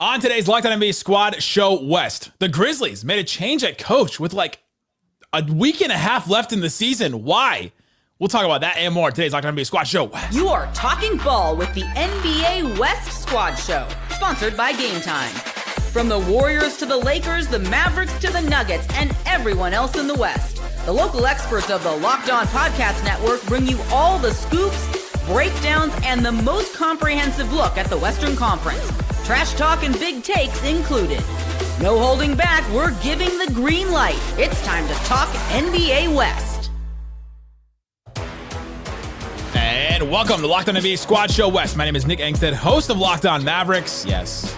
On today's Locked On NBA Squad Show West, the Grizzlies made a change at coach with like a week and a half left in the season. Why? We'll talk about that and more today's Locked On NBA Squad Show West. You are talking ball with the NBA West Squad Show, sponsored by Game Time. From the Warriors to the Lakers, the Mavericks to the Nuggets, and everyone else in the West, the local experts of the Locked On Podcast Network bring you all the scoops, breakdowns, and the most comprehensive look at the Western Conference. Trash talk and big takes included. No holding back, we're giving the green light. It's time to talk NBA West. And welcome to Locked On NBA Squad Show West. My name is Nick Angstead, host of Locked On Mavericks. Yes,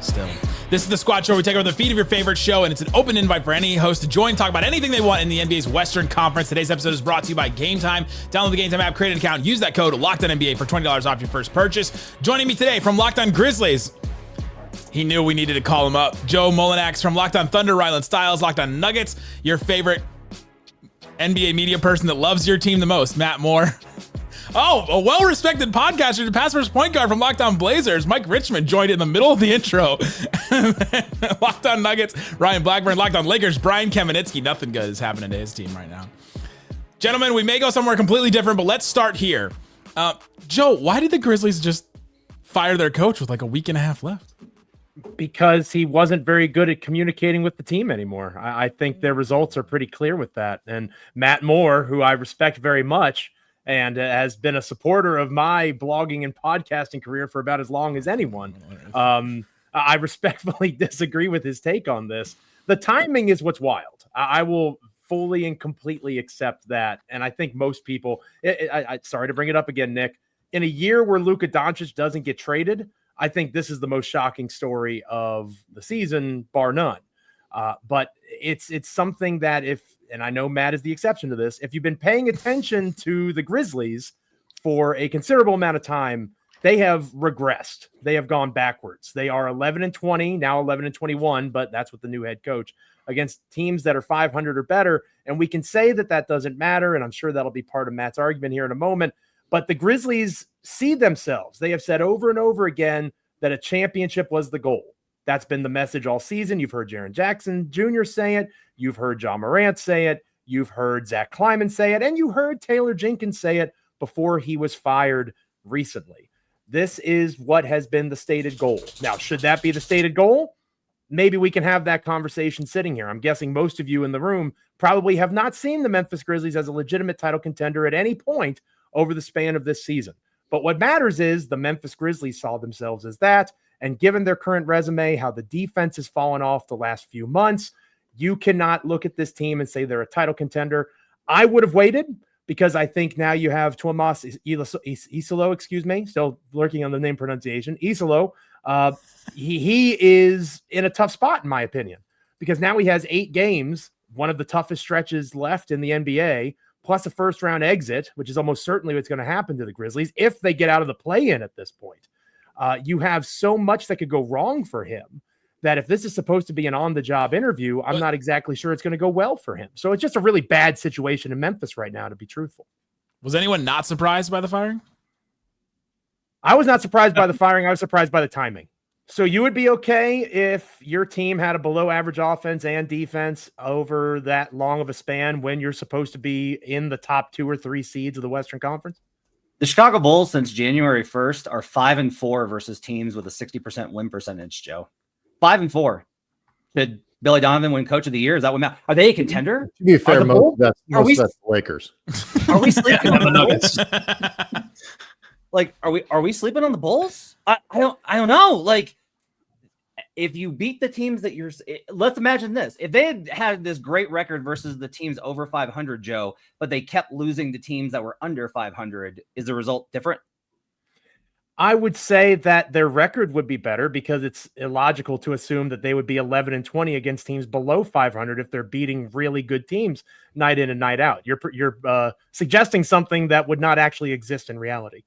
still. This is the Squad Show where we take over the feed of your favorite show, and it's an open invite for any host to join, talk about anything they want in the NBA's Western Conference. Today's episode is brought to you by Game Time. Download the Game Time app, create an account, use that code LOCKEDONNBA for $20 off your first purchase. Joining me today from Locked On Grizzlies, he knew we needed to call him up, Joe Molinax from Locked On Thunder, Ryland Styles, Locked On Nuggets, your favorite NBA media person that loves your team the most, Matt Moore. Oh, a well-respected podcaster, the pass first point guard from Locked On Blazers, Mike Richmond, joined in the middle of the intro. Locked On Nuggets, Ryan Blackburn, Locked On Lakers, Brian Kamenetsky. Nothing good is happening to his team right now. Gentlemen, we may go somewhere completely different, but let's start here. Joe, why did the Grizzlies just fire their coach with like a week and a half left? Because he wasn't very good at communicating with the team anymore. I think their results are pretty clear with that. And Matt Moore, who I respect very much, and has been a supporter of my blogging and podcasting career for about as long as anyone. I respectfully disagree with his take on this. The timing is what's wild. I will fully and completely accept that. And I think most people, sorry to bring it up again, Nick, in a year where Luka Doncic doesn't get traded, I think this is the most shocking story of the season, bar none. But it's something that and I know Matt is the exception to this, if you've been paying attention to the Grizzlies for a considerable amount of time, they have regressed. They have gone backwards. They are 11-20, now 11-21, but that's with the new head coach, against teams that are 500 or better. And we can say that doesn't matter, and I'm sure that'll be part of Matt's argument here in a moment. But the Grizzlies see themselves. They have said over and over again that a championship was the goal. That's been the message all season. You've heard Jaren Jackson Jr. say it. You've heard John Morant say it. You've heard Zach Kleiman say it. And you heard Taylor Jenkins say it before he was fired recently. This is what has been the stated goal. Now, should that be the stated goal? Maybe we can have that conversation sitting here. I'm guessing most of you in the room probably have not seen the Memphis Grizzlies as a legitimate title contender at any point over the span of this season. But what matters is the Memphis Grizzlies saw themselves as that. And given their current resume, how the defense has fallen off the last few months, you cannot look at this team and say they're a title contender. I would have waited because I think now you have Tomas Isolo, still lurking on the name pronunciation, Isolo. He is in a tough spot, in my opinion, because now he has 8 games, one of the toughest stretches left in the NBA, plus a first-round exit, which is almost certainly what's going to happen to the Grizzlies if they get out of the play-in at this point. You have so much that could go wrong for him that if this is supposed to be an on-the-job interview, I'm not exactly sure it's going to go well for him. So it's just a really bad situation in Memphis right now, to be truthful. Was anyone not surprised by the firing? I was not surprised by the firing. I was surprised by the timing. So you would be okay if your team had a below-average offense and defense over that long of a span when you're supposed to be in the top 2 or 3 seeds of the Western Conference? The Chicago Bulls since January 1st are 5-4 versus teams with a 60% win percentage, Joe. 5-4. Should Billy Donovan win Coach of the Year? Is that what matters? Are they a contender? To be fair, that's the Lakers. Are we sleeping on the Nuggets? Like, are we sleeping on the Bulls? I don't know. Like, if you beat the teams that let's imagine this. If they had this great record versus the teams over 500, Joe, but they kept losing to teams that were under 500, is the result different? I would say that their record would be better because it's illogical to assume that they would be 11-20 against teams below 500 if they're beating really good teams night in and night out. You're suggesting something that would not actually exist in reality.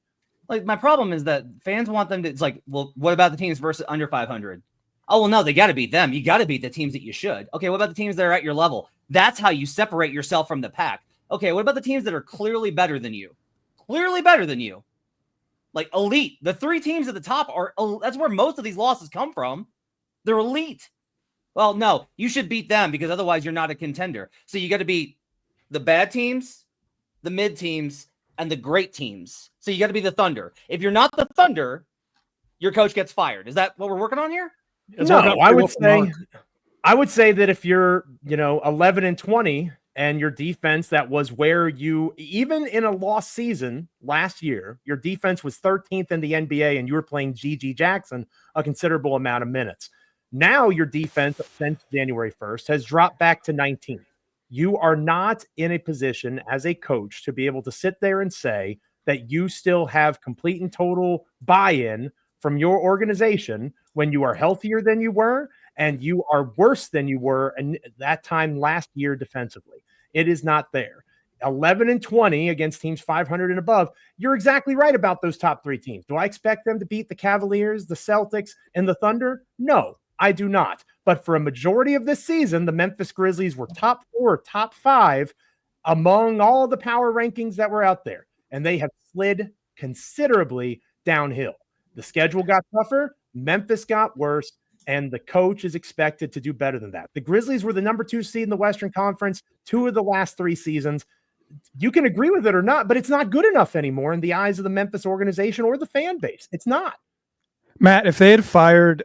Like, my problem is that fans want them to, it's like, well, what about the teams versus under 500? Oh, well, no, they got to beat them. You got to beat the teams that you should. Okay, what about the teams that are at your level? That's how you separate yourself from the pack. Okay, what about the teams that are clearly better than you? Clearly better than you. Like elite. The 3 teams at the top that's where most of these losses come from. They're elite. Well, no, you should beat them because otherwise you're not a contender. So you got to beat the bad teams, the mid teams, and the great teams. So you got to be the Thunder. If you're not the Thunder, your coach gets fired. Is that what we're working on here? No, I would say that if you're, 11-20 and your defense, that was where you, even in a lost season last year, your defense was 13th in the NBA and you were playing GG Jackson a considerable amount of minutes. Now your defense since January 1st has dropped back to 19th. You are not in a position as a coach to be able to sit there and say that you still have complete and total buy-in from your organization when you are healthier than you were and you are worse than you were and that time last year defensively. It is not there. 11-20 against teams 500 and above. You're exactly right about those top three teams. Do I expect them to beat the Cavaliers, the Celtics, and the Thunder? No, I do not. But for a majority of this season, the Memphis Grizzlies were top 4, top 5 among all the power rankings that were out there. And they have slid considerably downhill. The schedule got tougher. Memphis got worse. And the coach is expected to do better than that. The Grizzlies were the number 2 seed in the Western Conference 2 of the last 3 seasons. You can agree with it or not, but it's not good enough anymore in the eyes of the Memphis organization or the fan base. It's not. Matt, if they had fired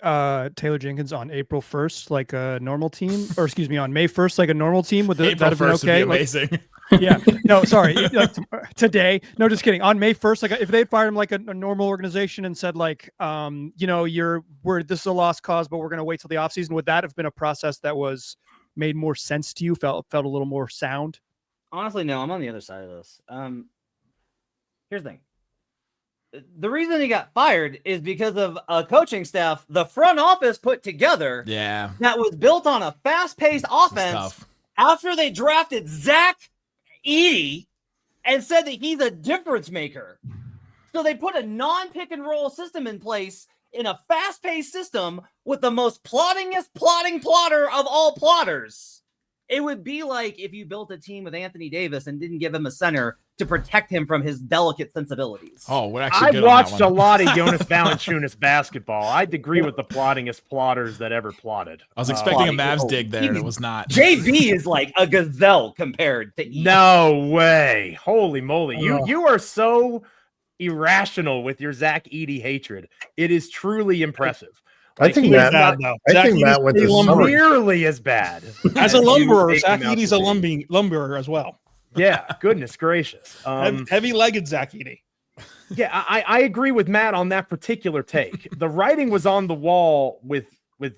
Taylor Jenkins on April 1st, like a normal team, or excuse me, on May 1st, like a normal team, would that have been okay? Would be amazing. Yeah. No, sorry. Like today. No, just kidding. On May 1st, like if they had fired him like a normal organization and said like, this is a lost cause, but we're going to wait till the offseason, would that have been a process that was made more sense to you? Felt a little more sound? Honestly, no. I'm on the other side of this. Here's the thing. The reason he got fired is because of a coaching staff the front office put together. Yeah. That was built on a fast-paced offense after they drafted Zach Edey and said that he's a difference maker. So they put a non-pick and roll system in place in a fast-paced system with the most plottingest plotter of all plotters. It would be like if you built a team with Anthony Davis and didn't give him a center to protect him from his delicate sensibilities. Oh, we're actually I watched a lot of Jonas Valanciunas basketball. I'd agree with the plottingest plotters that ever plotted. I was expecting a Mavs dig there, and it was not. JV is like a gazelle compared to Edey. No way. Holy moly. You are so irrational with your Zach Edey hatred. It is truly impressive. I think Matt went to nearly as bad. As a lumberer, Zach Edey's a lumberer as well. Yeah, goodness gracious. Heavy-legged Zach Edey. Yeah, I agree with Matt on that particular take. The writing was on the wall with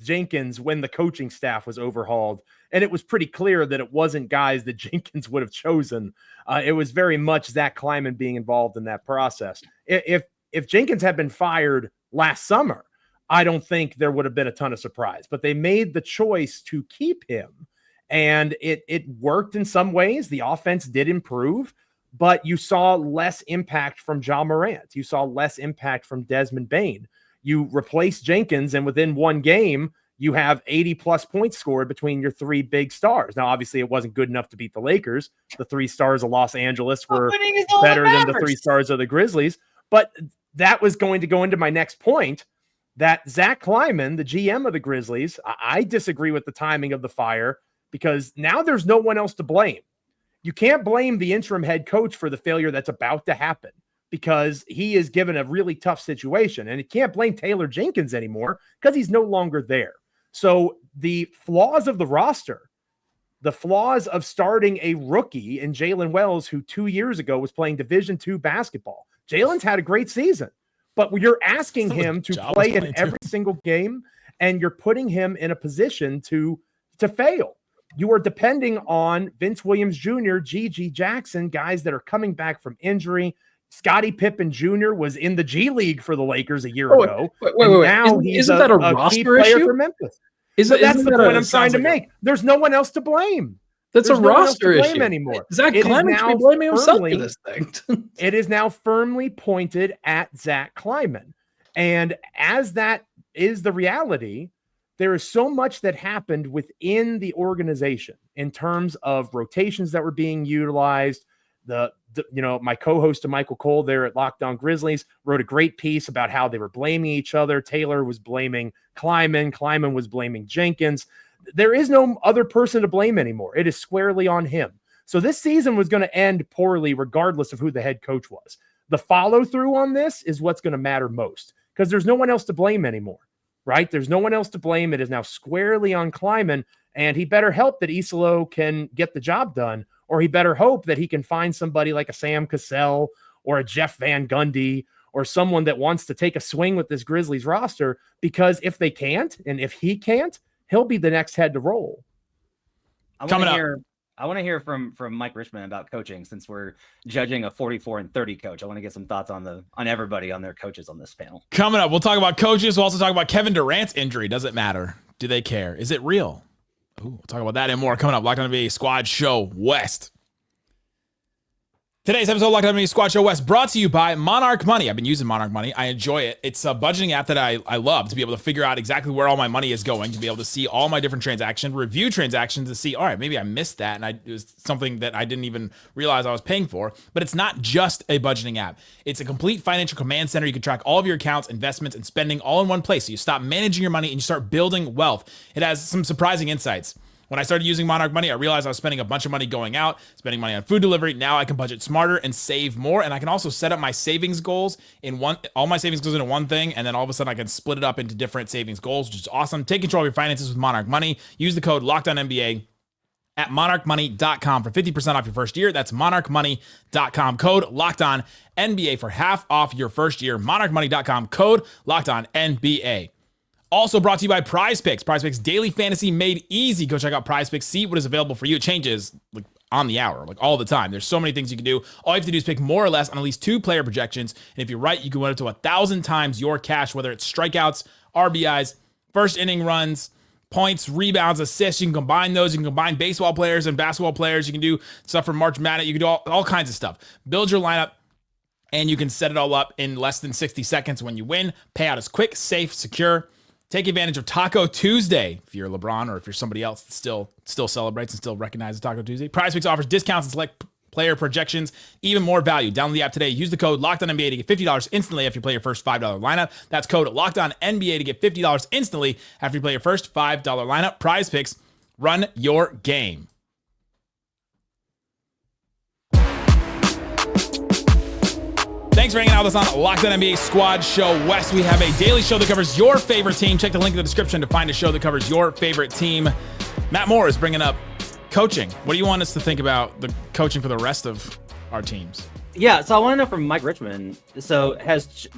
Jenkins when the coaching staff was overhauled, and it was pretty clear that it wasn't guys that Jenkins would have chosen. It was very much Zach Kleiman being involved in that process. If Jenkins had been fired last summer, I don't think there would have been a ton of surprise, but they made the choice to keep him, and it worked in some ways. The offense did improve, but you saw less impact from Ja Morant. You saw less impact from Desmond Bane. You replaced Jenkins, and within one game, you have 80-plus points scored between your 3 big stars. Now, obviously, it wasn't good enough to beat the Lakers. The 3 stars of Los Angeles were better than the 3 stars of the Grizzlies, but that was going to go into my next point. That Zach Kleiman, the GM of the Grizzlies, I disagree with the timing of the fire because now there's no one else to blame. You can't blame the interim head coach for the failure that's about to happen because he is given a really tough situation. And you can't blame Taylor Jenkins anymore because he's no longer there. So the flaws of the roster, the flaws of starting a rookie in Jalen Wells, who 2 years ago was playing Division II basketball. Jalen's had a great season. But you're asking him to play in every single game, and you're putting him in a position to fail. You are depending on Vince Williams Jr., GG Jackson, guys that are coming back from injury. Scottie Pippen Jr. was in the G League for the Lakers a year ago. Wait. Now isn't that a roster key player issue for Memphis. That's the point I'm trying to make. There's no one else to blame. That's There's a no roster issue anymore. Zach Kleiman should be blaming himself for this thing. It is now firmly pointed at Zach Kleiman. And as that is the reality, there is so much that happened within the organization in terms of rotations that were being utilized, My co-host Michael Cole there at Locked On Grizzlies wrote a great piece about how they were blaming each other. Taylor was blaming Kleiman was blaming Jenkins. There is no other person to blame anymore. It is squarely on him. So this season was going to end poorly regardless of who the head coach was. The follow-through on this is what's going to matter most, because there's no one else to blame anymore, right? There's no one else to blame. It is now squarely on Kleiman, and he better help that Isolo can get the job done, or he better hope that he can find somebody like a Sam Cassell or a Jeff Van Gundy or someone that wants to take a swing with this Grizzlies roster, because if they can't, and if he can't, he'll be the next head to roll. I want to hear from Mike Richmond about coaching, since we're judging a 44-30 coach. I want to get some thoughts on everybody on their coaches on this panel. Coming up, we'll talk about coaches. We'll also talk about Kevin Durant's injury. Does it matter? Do they care? Is it real? Ooh, we'll talk about that and more coming up. Locked On NBA Squad Show West. Today's episode of Locked On NBA Squad Show West brought to you by Monarch Money. I've been using Monarch Money. I enjoy it. It's a budgeting app that I love, to be able to figure out exactly where all my money is going, to be able to see all my different transactions, review transactions to see, all right, maybe I missed that, and it was something that I didn't even realize I was paying for. But it's not just a budgeting app. It's a complete financial command center. You can track all of your accounts, investments, and spending all in one place. So you stop managing your money and you start building wealth. It has some surprising insights. When I started using Monarch Money, I realized I was spending a bunch of money going out, spending money on food delivery. Now I can budget smarter and save more. And I can also set up my savings goals all my savings goes into one thing. And then all of a sudden I can split it up into different savings goals, which is awesome. Take control of your finances with Monarch Money. Use the code LOCKEDONNBA at monarchmoney.com for 50% off your first year. That's monarchmoney.com. Code LOCKEDONNBA for half off your first year. Monarchmoney.com. Code LOCKEDONNBA. Also brought to you by Prize Picks. Prize Picks Daily Fantasy made easy. Go check out Prize Picks. See what is available for you. It changes like on the hour, like all the time. There's so many things you can do. All you have to do is pick more or less on at least 2 player projections. And if you're right, you can win up to 1,000 times your cash, whether it's strikeouts, RBIs, first inning runs, points, rebounds, assists. You can combine those. You can combine baseball players and basketball players. You can do stuff from March Madness. You can do all kinds of stuff. Build your lineup, and you can set it all up in less than 60 seconds when you win. Payout is quick, safe, secure. Take advantage of Taco Tuesday if you're LeBron or if you're somebody else that still celebrates and still recognizes Taco Tuesday. Prize Picks offers discounts and select player projections, even more value. Download the app today. Use the code LOCKEDONNBA to get $50 instantly after you play your first $5 lineup. That's code LOCKEDONNBA to get $50 instantly after you play your first $5 lineup. Prize Picks, run your game. Thanks for hanging out with us on Locked On NBA Squad Show West. We have a daily show that covers your favorite team. Check the link in the description to find a show that covers your favorite team. Matt Moore is bringing up coaching. What do you want us to think about the coaching for the rest of our teams? Yeah, so I want to know from Mike Richmond. So has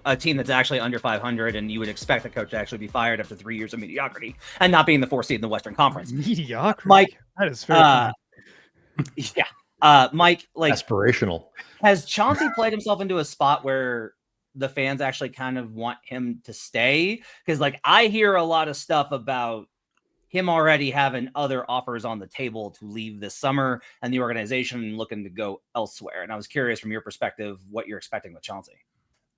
a team that's actually under 500, and you would expect the coach to actually be fired after 3 years of mediocrity and not being the 4th seed in the Western Conference. Mediocrity, Mike. That is fair. Mike, like aspirational. Has Chauncey played himself into a spot where the fans actually kind of want him to stay? Because like I hear a lot of stuff about him already having other offers on the table to leave this summer and the organization looking to go elsewhere. And I was curious from your perspective what you're expecting with Chauncey.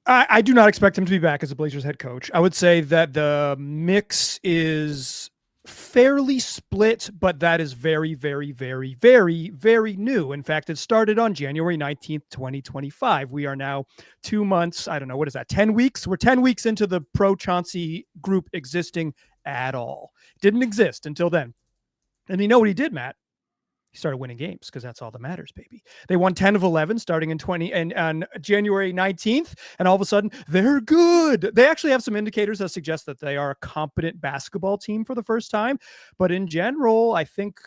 I do not expect him to be back as a Blazers head coach. I would say that the mix is fairly split, but that is very, very, very, very, very new. In fact, it started on January 19th, 2025. We are now 2 months. I don't know. What is that? 10 weeks. We're 10 weeks into the pro Chauncey group existing at all. It didn't exist until then. And you know what he did, Matt? He started winning games because that's all that matters, baby. They won 10 of 11 starting in on January 19th, and all of a sudden they're good. They actually have some indicators that suggest that they are a competent basketball team for the first time. But in general, I think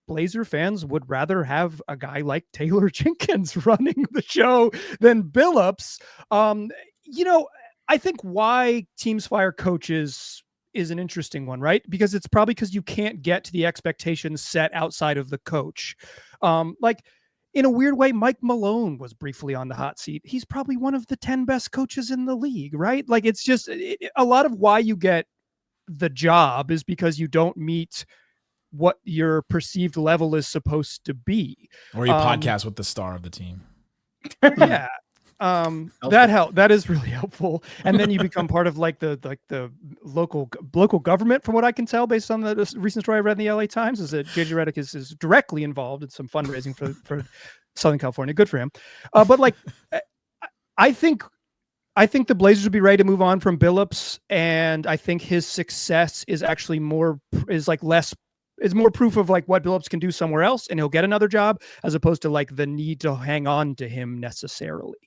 Blazer fans would rather have a guy like Taylor Jenkins running the show than Billups. I think why teams fire coaches is an interesting one, right? Because it's probably because you can't get to the expectations set outside of the coach. Like in a weird way, Mike Malone was briefly on the hot seat. He's probably one of the 10 best coaches in the league, right? Like it's just a lot of why you get the job is because you don't meet what your perceived level is supposed to be. Or you podcast with the star of the team. Yeah. That help. That is really helpful. And then you become part of like the local government, from what I can tell, based on the recent story I read in the LA Times, is that JJ Redick is directly involved in some fundraising for Southern California. Good for him. But like, I think the Blazers would be ready to move on from Billups, and I think his success is actually more proof of like what Billups can do somewhere else, and he'll get another job as opposed to like the need to hang on to him necessarily.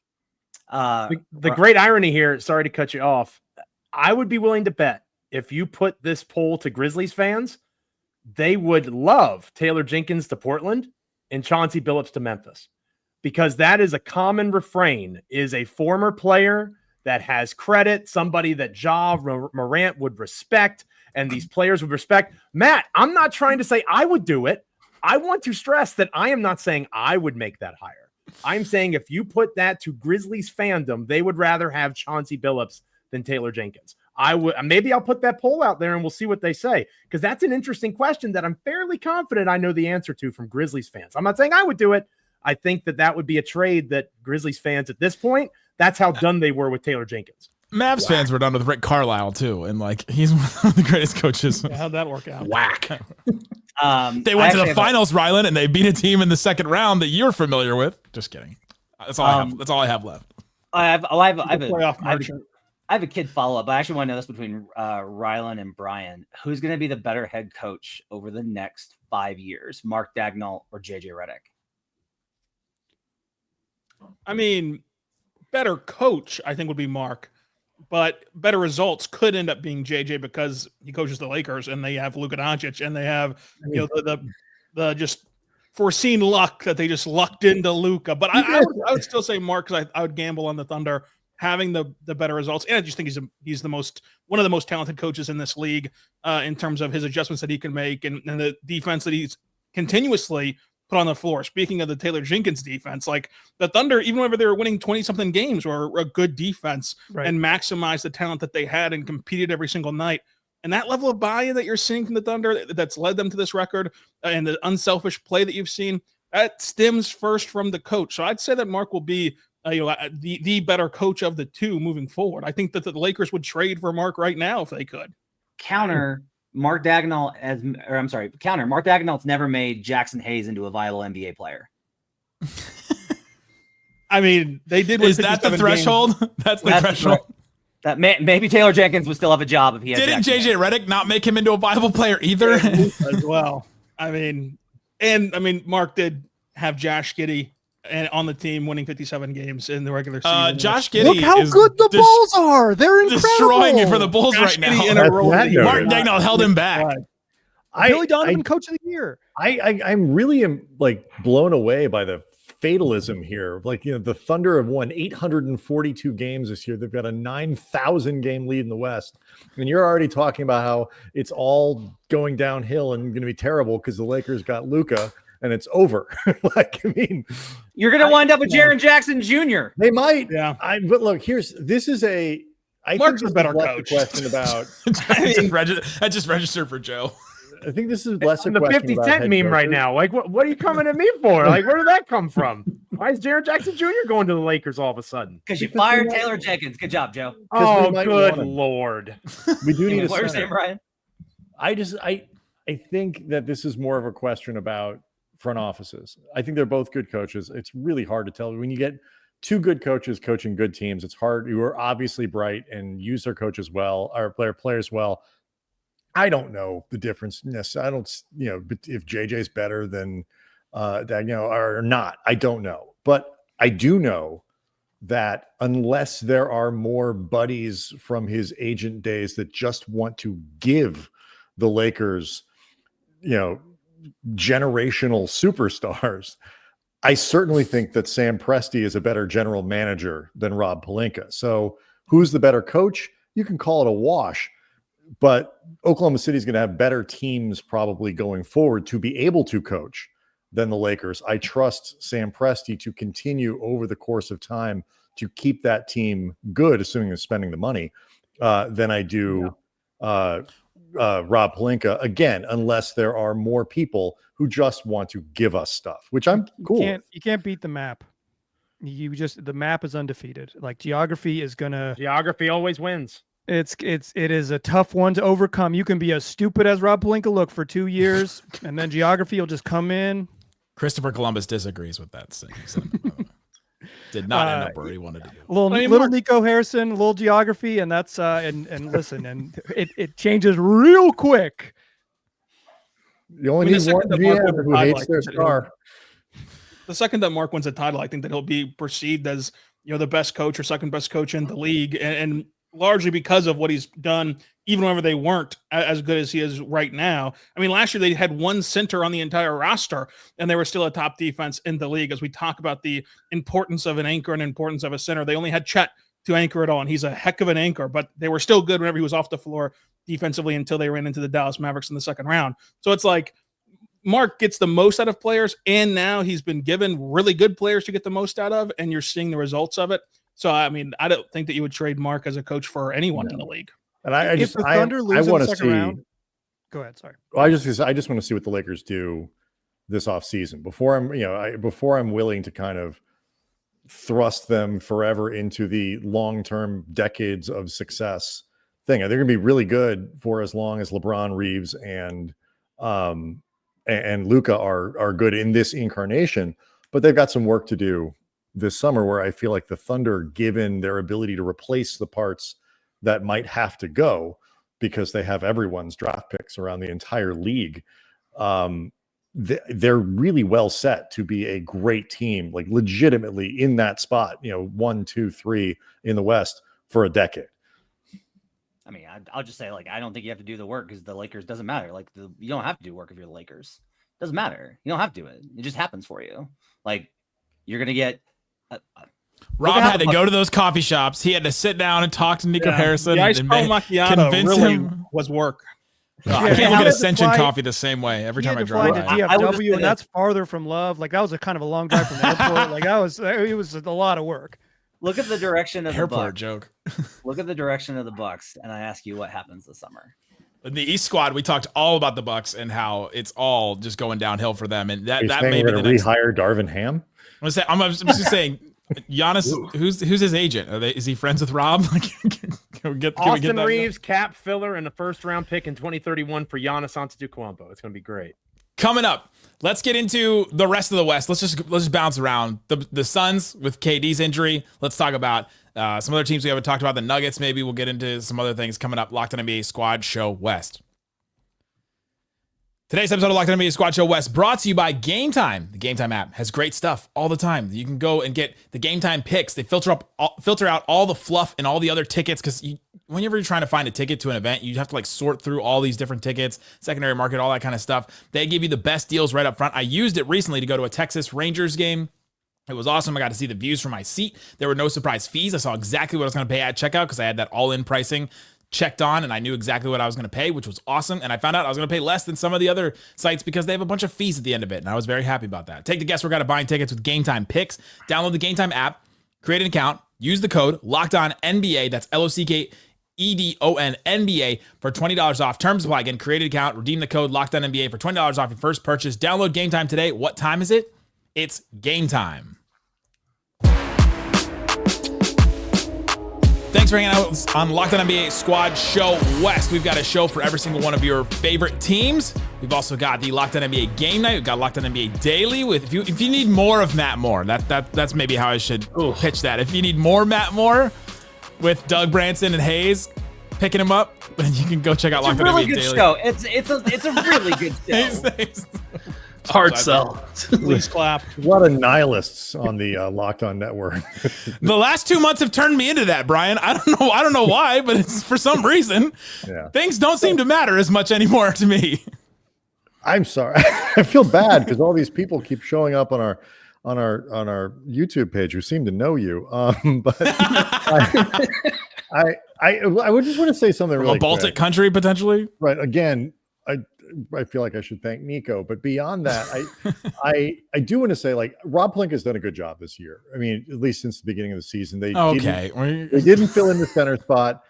The great irony here, sorry to cut you off, I would be willing to bet if you put this poll to Grizzlies fans, they would love Taylor Jenkins to Portland and Chauncey Billups to Memphis, because that is a common refrain, is a former player that has credit, somebody that Ja Morant would respect, and these players would respect. Matt, I'm not trying to say I would do it. I want to stress that I am not saying I would make that hire. I'm saying if you put that to Grizzlies fandom, they would rather have Chauncey Billups than Taylor Jenkins. Maybe I'll put that poll out there and we'll see what they say, because that's an interesting question that I'm fairly confident I know the answer to from Grizzlies fans. I'm not saying I would do it. I think that would be a trade that Grizzlies fans at this point, that's how done they were with Taylor Jenkins. Mavs fans were done with Rick Carlisle too, and like he's one of the greatest coaches. Yeah, how'd that work out? Whack. They went to the finals, Rylan, and they beat a team in the second round that you're familiar with. Just kidding. That's all I have. That's all I have left. I have a kid follow-up, but I actually want to know this between Rylan and Brian. Who's going to be the better head coach over the next 5 years, Mark Daigneault or JJ Redick? I mean, better coach, I think, would be Mark, but better results could end up being JJ because he coaches the Lakers and they have Luka Doncic and they have the just foreseen luck that they just lucked into Luka. But I would still say Mark, because I would gamble on the Thunder having the better results, and I just think he's one of the most talented coaches in this league in terms of his adjustments that he can make and the defense that he's continuously put on the floor. Speaking of the Taylor Jenkins defense, like the Thunder, even whenever they were winning 20-something games, were a good defense and maximized the talent that they had and competed every single night. And that level of buy-in that you're seeing from the Thunder that's led them to this record and the unselfish play that you've seen, that stems first from the coach. So I'd say that Mark will be the better coach of the two moving forward. I think that the Lakers would trade for Mark right now if they could. Counter, Mark Daigneault's never made Jackson Hayes into a viable NBA player. I mean, they did. Is that the threshold? That's the threshold. That maybe Taylor Jenkins would still have a job if he had. Didn't JJ Redick not make him into a viable player either? As well. I mean, Mark did have Josh Giddey and on the team winning 57 games in the regular season. Josh Giddey, look how good the Bulls are. They're incredible. Destroying it for the Bulls Josh right Giddey now. Mark Daigneault held him back. Billy Donovan, coach of the year. I'm really blown away by the fatalism here. The Thunder have won 842 games this year. They've got a 9,000 game lead in the West. And you're already talking about how it's all going downhill and going to be terrible because the Lakers got Luka and it's over. You're going to wind up with Jaren Jackson Jr. They might. Yeah. But look, Mark's a better coach. Question about. I just registered for Joe. I think this is less on the 50 Cent meme right now. Like, what are you coming at me for? Like, where did that come from? Why is Jaren Jackson Jr. going to the Lakers all of a sudden? Because you fired Taylor Jenkins. Good job, Joe. Oh, good Lord. We do need what are you saying, Brian? I think that this is more of a question about front offices. I think they're both good coaches. It's really hard to tell. When you get two good coaches coaching good teams, it's hard. You are obviously bright and use their coaches well, or players well. I don't know the difference. I don't, if JJ's better than Daigneault or not. I don't know. But I do know that unless there are more buddies from his agent days that just want to give the Lakers, generational superstars, I certainly think that Sam Presti is a better general manager than Rob Pelinka. So who's the better coach? You can call it a wash. But Oklahoma City is going to have better teams probably going forward to be able to coach than the Lakers. I trust Sam Presti to continue over the course of time to keep that team good, assuming they're spending the money, than I do Rob Pelinka, again, unless there are more people who just want to give us stuff, which I'm cool with. You can't beat the map. The map is undefeated. Like geography always wins. It is a tough one to overcome. You can be as stupid as Rob Pelinka look for 2 years, and then geography will just come in, Christopher Columbus disagrees with that. Did not end up where he wanted to do. Little Nico Harrison, a little geography, and that's and listen, and it changes real quick. You only need one GM who hates their star. The second that Mark wins a title, I think that he'll be perceived as, the best coach or second best coach in the league, and largely because of what he's done, even whenever they weren't as good as he is right now. I mean, last year they had one center on the entire roster, and they were still a top defense in the league. As we talk about the importance of an anchor and importance of a center, they only had Chet to anchor it all, and he's a heck of an anchor, but they were still good whenever he was off the floor defensively until they ran into the Dallas Mavericks in the second round. So it's like Mark gets the most out of players, and now he's been given really good players to get the most out of, and you're seeing the results of it. So, I mean, I don't think that you would trade Mark as a coach for anyone in the league. And I want to see. Round, go ahead. Sorry. Well, I just want to see what the Lakers do this offseason before I'm willing to kind of thrust them forever into the long-term decades of success thing. They're going to be really good for as long as LeBron, Reeves, and Luka are good in this incarnation, but they've got some work to do this summer where I feel like the Thunder, given their ability to replace the parts that might have to go because they have everyone's draft picks around the entire league, they're really well set to be a great team, like legitimately in that spot, 1, 2, 3 in the West for a decade. I mean, I'll just say, I don't think you have to do the work because the Lakers doesn't matter. You don't have to do work if you're the Lakers. It doesn't matter. You don't have to do it. It just happens for you. You're going to get... Rob had to go to those coffee shops. He had to sit down and talk to Nico Harrison. The ice cream macchiato really was work. I can't look at Ascension Coffee the same way every time I drive by. DFW, and that's farther from Love. That was a kind of a long drive from the airport. It was a lot of work. Look at the direction of airport the Bucks. Joke. Look at the direction of the Bucks, and I ask you what happens this summer. In the East squad, we talked all about the Bucks and how it's all just going downhill for them, and that may be the next. Rehire Darvin Ham. I'm just saying, Giannis. Who's his agent? Is he friends with Rob? Austin Reeves, cap filler, and a first-round pick in 2031 for Giannis Antetokounmpo. It's going to be great. Coming up, let's get into the rest of the West. Let's just bounce around. The Suns with KD's injury. Let's talk about some other teams we haven't talked about. The Nuggets, maybe we'll get into some other things coming up. Locked On NBA Squad Show West. Today's episode of Locked On NBA Squad Show West brought to you by Game Time. The Game Time app has great stuff all the time. You can go and get the Game Time picks. They filter out all the fluff and all the other tickets, because whenever you're trying to find a ticket to an event, you have to sort through all these different tickets, secondary market, all that kind of stuff. They give you the best deals right up front. I used it recently to go to a Texas Rangers game. It was awesome. I got to see the views from my seat. There were no surprise fees. I saw exactly what I was going to pay at checkout because I had that all-in pricing checked on, and I knew exactly what I was going to pay, which was awesome. And I found out I was going to pay less than some of the other sites because they have a bunch of fees at the end of it, and I was very happy about that. Take the guesswork out of buying tickets with Game Time Picks. Download the Game Time app, create an account, use the code LOCKEDONNBA. That's LOCKEDON NBA for $20 off. Terms apply. Again, create an account, redeem the code LOCKEDONNBA for $20 off your first purchase. Download Game Time today. What time is it? It's game time. Thanks for hanging out on Locked On NBA Squad Show West. We've got a show for every single one of your favorite teams. We've also got the Locked On NBA Game Night. We've got Locked On NBA Daily. If you need more of Matt Moore, that's maybe how I should pitch that. If you need more Matt Moore with Doug Branson and Hayes picking him up, then you can go check out Locked On NBA Daily. Show. It's a really good show. Hard sell. Please clap. A lot of nihilists on the Locked On Network. The last 2 months have turned me into that, Brian. I don't know why, but it's for some reason. Yeah. Things don't seem to matter as much anymore to me. I'm sorry. I feel bad because all these people keep showing up on our YouTube page who seem to know you. But I would just want to say something really a Baltic quick. Country potentially. Right. Again, I feel like I should thank Nico, but beyond that, I do want to say, Rob Pelinka's done a good job this year. I mean, at least since the beginning of the season, they didn't fill in the center spot,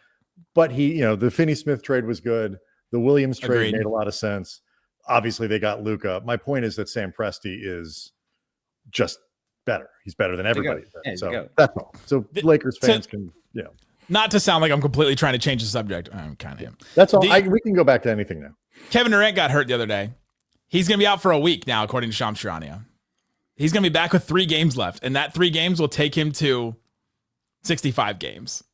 but the Finney-Smith trade was good. The Williams trade made a lot of sense. Obviously, they got Luka. My point is that Sam Presti is just better. He's better than everybody. So that's all. So Lakers fans can, Not to sound like I'm completely trying to change the subject. I kind of am. That's all. We can go back to anything now. Kevin Durant got hurt the other day. He's going to be out for a week now, according to Shams Charania. He's going to be back with 3 games left, and that 3 games will take him to 65 games.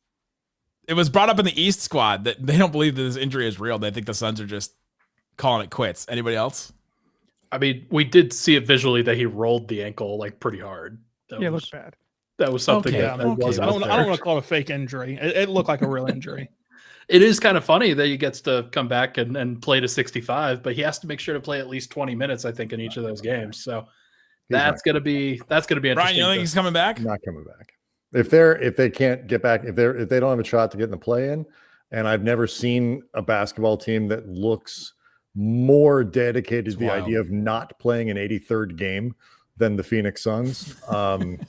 It was brought up in the East squad that they don't believe that this injury is real. They think the Suns are just calling it quits. Anybody else? I mean, we did see it visually that he rolled the ankle like pretty hard. It looked bad. That was something that was. I don't want to call it a fake injury. It looked like a real injury. It is kind of funny that he gets to come back and play to 65, but he has to make sure to play at least 20 minutes, I think, in each of those games. So that's gonna be interesting. Ryan, you think he's coming back? Not coming back. If they can't get back, if they don't have a shot to get in the play-in, and I've never seen a basketball team that looks more dedicated to the idea of not playing an 83rd game than the Phoenix Suns. I'm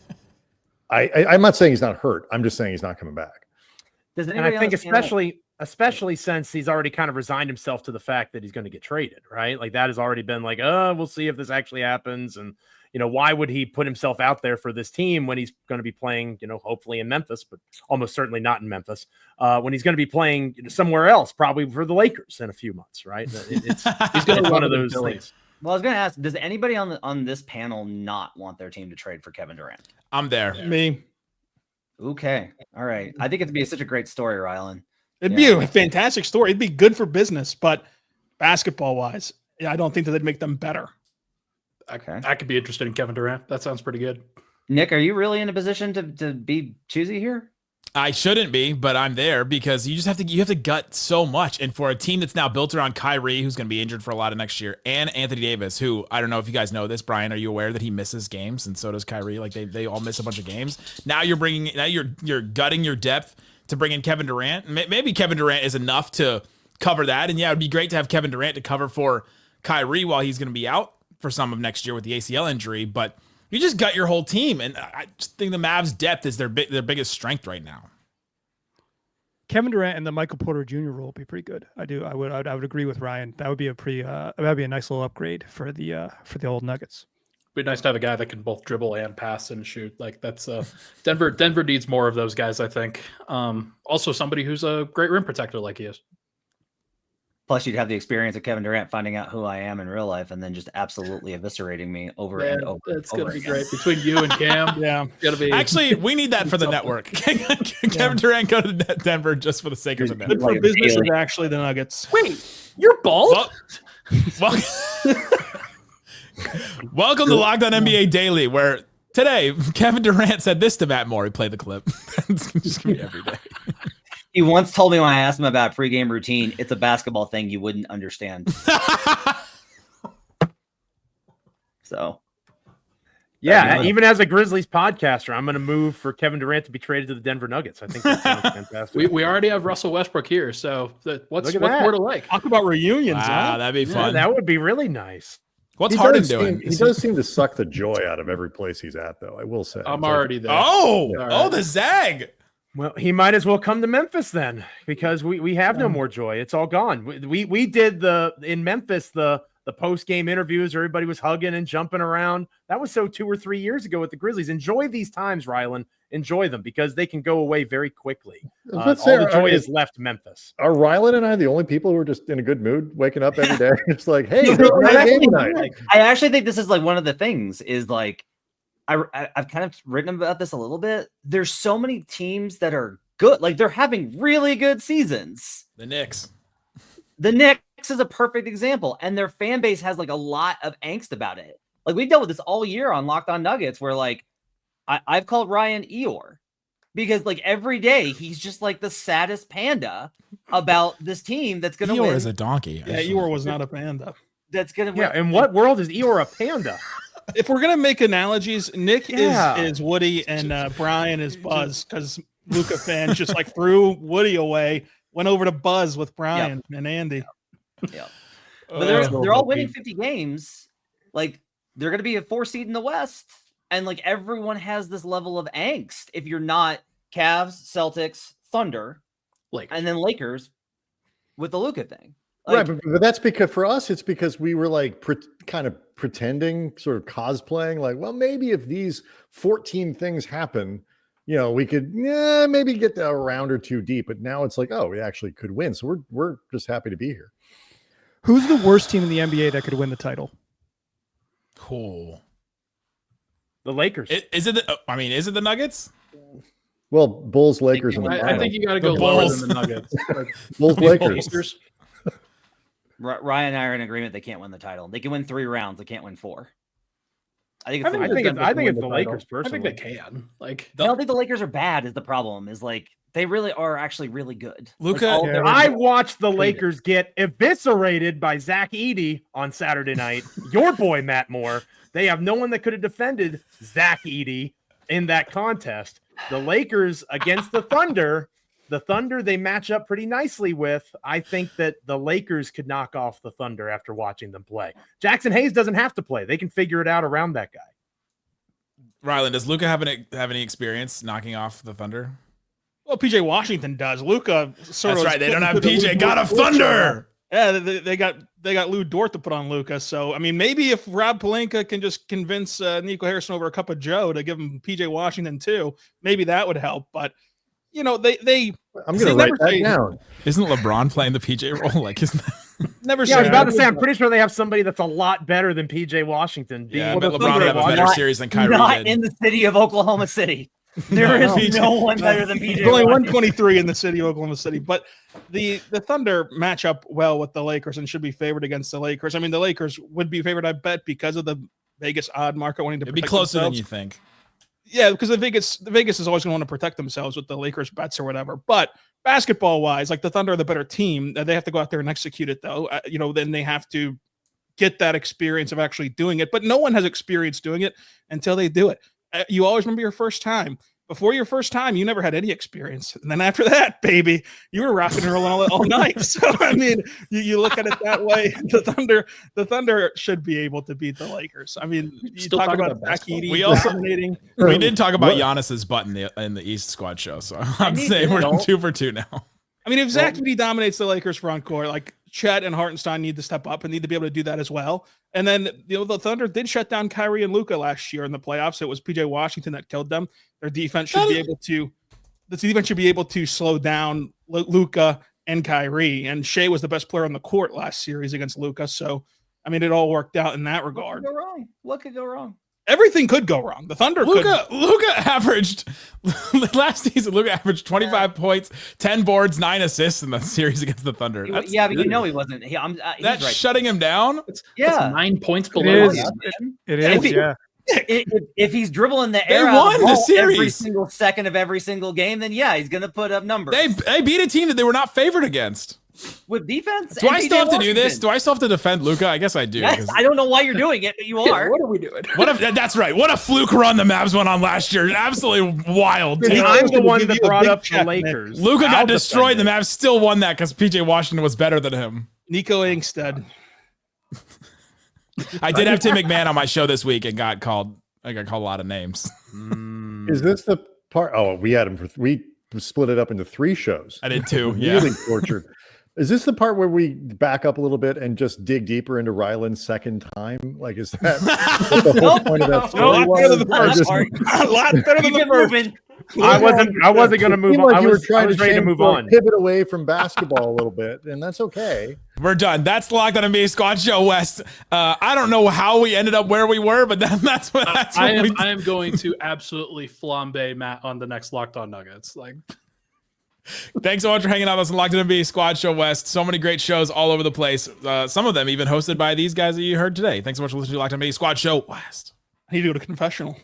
not saying he's not hurt. I'm just saying he's not coming back. And I think especially since he's already kind of resigned himself to the fact that he's going to get traded, right? Like that has already been like, we'll see if this actually happens. And, why would he put himself out there for this team when he's going to be playing, hopefully in Memphis, but almost certainly not in Memphis, when he's going to be playing somewhere else, probably for the Lakers in a few months, right? He's going to one of those things. Well, I was going to ask, does anybody on this panel not want their team to trade for Kevin Durant? I'm there. Me. Okay. All right. I think it'd be such a great story, Rylan. It'd be a fantastic story. It'd be good for business, but basketball-wise, I don't think that they'd make them better. Okay. I could be interested in Kevin Durant. That sounds pretty good. Nick, are you really in a position to be choosy here? I shouldn't be, but I'm there because you have to gut so much. And for a team that's now built around Kyrie, who's going to be injured for a lot of next year, and Anthony Davis, who I don't know if you guys know this, Brian, are you aware that he misses games and so does Kyrie? Like they all miss a bunch of games. Now you're gutting your depth to bring in Kevin Durant. Maybe Kevin Durant is enough to cover that. And yeah, it'd be great to have Kevin Durant to cover for Kyrie while he's going to be out for some of next year with the ACL injury, but you just gut your whole team. And I just think the Mavs' depth is their biggest strength right now. Kevin Durant and the Michael Porter Jr. role would be pretty good. I would agree with Ryan. That would be that'd be a nice little upgrade for the old Nuggets. It'd be nice to have a guy that can both dribble and pass and shoot. Like that's Denver needs more of those guys, I think. Also somebody who's a great rim protector like he is. Plus, you'd have the experience of Kevin Durant finding out who I am in real life and then just absolutely eviscerating me over and over. It's going to be great between you and Cam. Yeah, gonna be. Actually, we need that for the network. Kevin Durant go to Denver just for the sake of the network. Good for business is actually the Nuggets. Wait, you're bald? Welcome to Locked On NBA Daily, where today Kevin Durant said this to Matt Moore. He played the clip. It's just going to be every day. He once told me when I asked him about pregame routine, it's a basketball thing you wouldn't understand. So, yeah, even as a Grizzlies podcaster, I'm going to move for Kevin Durant to be traded to the Denver Nuggets. I think that sounds fantastic. We already have Russell Westbrook here, so what's more to like? Talk about reunions. Wow, that'd be fun. That would be really nice. What's Harden doing? He does seem to suck the joy out of every place he's at, though. I will say. I'm already there. The zag. Well, he might as well come to Memphis then, because we have no more joy. It's all gone. We did in Memphis the post-game interviews. Everybody was hugging and jumping around. That was 2 or 3 years ago with the Grizzlies. Enjoy these times, Rylan. Enjoy them because they can go away very quickly. All the joy is left Memphis. Are Rylan and I the only people who are just in a good mood, waking up every day? It's like, hey, game tonight. I actually think this is like one of the things is like, I've kind of written about this a little bit. There's so many teams that are good. Like they're having really good seasons. The Knicks is a perfect example. And their fan base has like a lot of angst about it. Like we've dealt with this all year on Locked On Nuggets where like I've called Ryan Eeyore because like every day he's just like the saddest panda about this team that's going to win. Eeyore is a donkey. Yeah, Eeyore was not a panda. That's going to win. Yeah, in what world is Eeyore a panda? If we're gonna make analogies, Nick is Woody and Brian is Buzz because Luka fans just like threw Woody away, went over to Buzz with Brian and Andy. Yeah, but they're all winning 50 games. Like they're gonna be a 4 seed in the West, and like everyone has this level of angst. If you're not Cavs, Celtics, Thunder, and then Lakers with the Luka thing. Like, right, but that's because for us, it's because we were like kind of pretending, sort of cosplaying, like, well, maybe if these 14 things happen, we could maybe get a round or two deep. But now it's like, oh, we actually could win. So we're just happy to be here. Who's the worst team in the NBA that could win the title? Cool. The Lakers. Is it the Nuggets? Well, Bulls, Lakers, and the I think you got to The go lower Bulls. than the Nuggets. Bulls, Lakers. Pacers. Ryan and I are in agreement. They can't win the title. They can win 3 rounds. They can't win 4. I think I it's think, the I think Lakers. it's the Lakers I personally. think they can. Like, I don't think the Lakers are bad. Is the problem? Is like they really are actually really good. Luka- Like, all of their- I watched the Lakers get eviscerated by Zach Edey on Saturday night. Your boy, Matt Moore. They have no one that could have defended Zach Edey in that contest. The Lakers against the Thunder they match up pretty nicely with. I think that the Lakers could knock off the Thunder after watching them play. Jackson Hayes doesn't have to play. They can figure it out around that guy. Rylan, does Luka have any experience knocking off the Thunder? Well, PJ Washington does. Luka sort That's of. right. They don't have PJ. God of Thunder. Yeah, they got Lou Dort to put on Luka. So I mean, maybe if Rob Pelinka can just convince Nico Harrison over a cup of Joe to give him PJ Washington too, maybe that would help. But you know, they I'm going to write that down. Isn't LeBron playing the PJ role? Like, isn't that? never. Yeah, I was seen about to that. say, I'm pretty sure they have somebody that's a lot better than PJ Washington. Yeah, being but the LeBron would Thunder have a watch. better series than Kyrie not did. in the city of Oklahoma City. There is PJ no one better than PJ. There's only Washington. 123 in the city of Oklahoma City, but the Thunder match up well with the Lakers and should be favored against the Lakers. I mean, the Lakers would be favored, I bet, because of the Vegas odd market wanting to It'd be protect closer than themselves. you think. Yeah, because the Vegas is always going to want to protect themselves with the Lakers bets or whatever. But basketball wise, like the Thunder are the better team. They have to go out there and execute it, though. Then they have to get that experience of actually doing it. But no one has experience doing it until they do it. You always remember your first time. Before your first time, you never had any experience. And then after that, baby, you were rocking and rolling all night. So, I mean, you look at it that way. The Thunder should be able to beat the Lakers. I mean, you Still talk talking about about Zach basketball. Edey We also- dominating. We did talk about What- Giannis's butt in the East squad show, so I'm need saying to we're know. 2 for 2 now. I mean, if Zach Edey dominates the Lakers front court, like Chet and Hartenstein need to step up and need to be able to do that as well. And then, the Thunder did shut down Kyrie and Luka last year in the playoffs. It was PJ Washington that killed them. Their defense should be able to slow down Luka and Kyrie. And Shea was the best player on the court last series against Luka. So, I mean, it all worked out in that regard. What could go wrong? What could go wrong? Everything could go wrong. The Thunder could. Luka averaged last season. Luka averaged 25 points, 10 boards, 9 assists in the series against the Thunder. That's Yeah, but he wasn't. He's that's right. shutting him down. That's Yeah. 9 points It below. is. us. It If is. he- Yeah. If he's dribbling the They air out of won the ball every series. single second of every single game, then yeah, he's gonna put up numbers. They beat a team that they were not favored against. With defense. Do and I still PJ have to do this? Washington. Do I still have to defend Luka? I guess I do. Yes, 'cause- I don't know why you're doing it, but you are. What are we doing? What if that's right? What a fluke run the Mavs went on last year. Absolutely wild. And Nico's I'm the gonna one give that you a brought big up the check, Nick. Lakers. Luka I'll got destroyed. The defend it. Mavs still won that because PJ Washington was better than him. Nico Ingstead. I did have Tim McMahon on my show this week and got called. I got called a lot of names. Is this the part? Oh, we had him we split it up into 3 shows. I did too. Yeah. Really tortured. Is this the part where we back up a little bit and just dig deeper into Ryland's second time? Like, is that what the whole point of that story no, was? better than the Or first just- part. A lot better than Keep the it first. moving. I wasn't going to move Seemed on. like you were trying I was to ready to move shamefully on. pivot away from basketball a little bit, and that's okay. We're done. That's the Locked On NBA Squad Show West. I don't know how we ended up where we were, but that's what I we am going to absolutely flambe Matt on the next Locked On Nuggets. Like, Thanks so much for hanging out with us on Locked On NBA Squad Show West. So many great shows all over the place. Some of them even hosted by these guys that you heard today. Thanks so much for listening to Locked On NBA Squad Show West. I need to go to confessional.